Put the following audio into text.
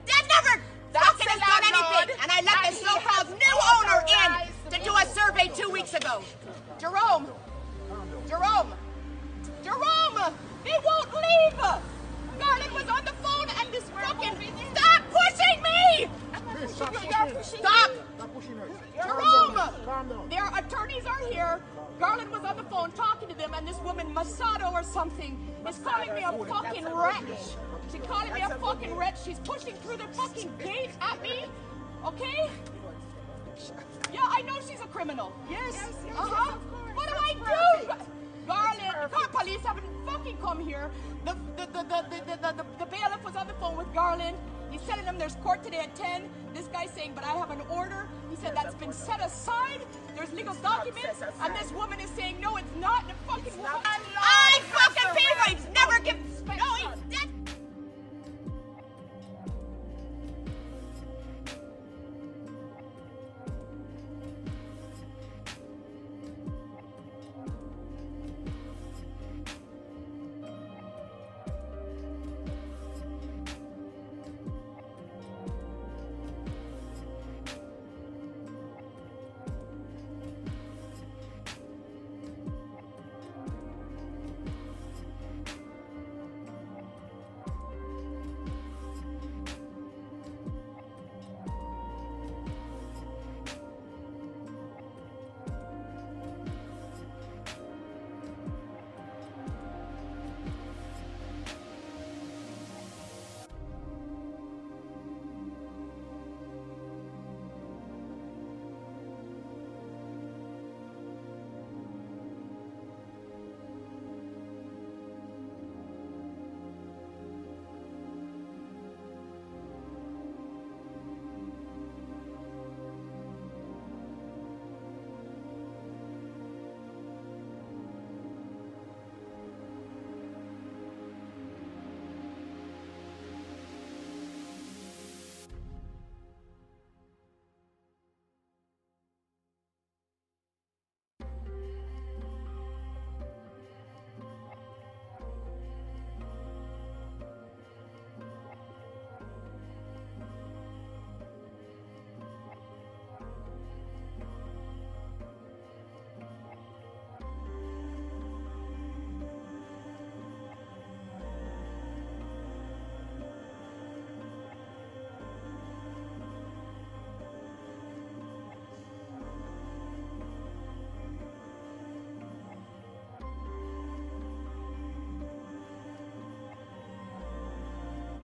They've never fucking has done anything. And I let the so-called new owner in to do a survey 2 weeks ago. Jerome, they won't leave. Garland was on the phone and this fucking, stop pushing me! Stop! Jerome! Their attorneys are here. Garland was on the phone talking to them, and this woman, Messado or something, is calling me a fucking wretch. She's calling me a fucking wretch. She's pushing through the fucking gate at me. Okay? Yeah, I know she's a criminal. Yes. Uh-huh. What do I do? Garland, car police haven't fucking come here. The bailiff was on the phone with Garland. He's telling them there's court today at 10. This guy's saying, but I have an order. He said that's been set aside. There's legal documents. And this woman is saying, no, it's not. The fucking woman. I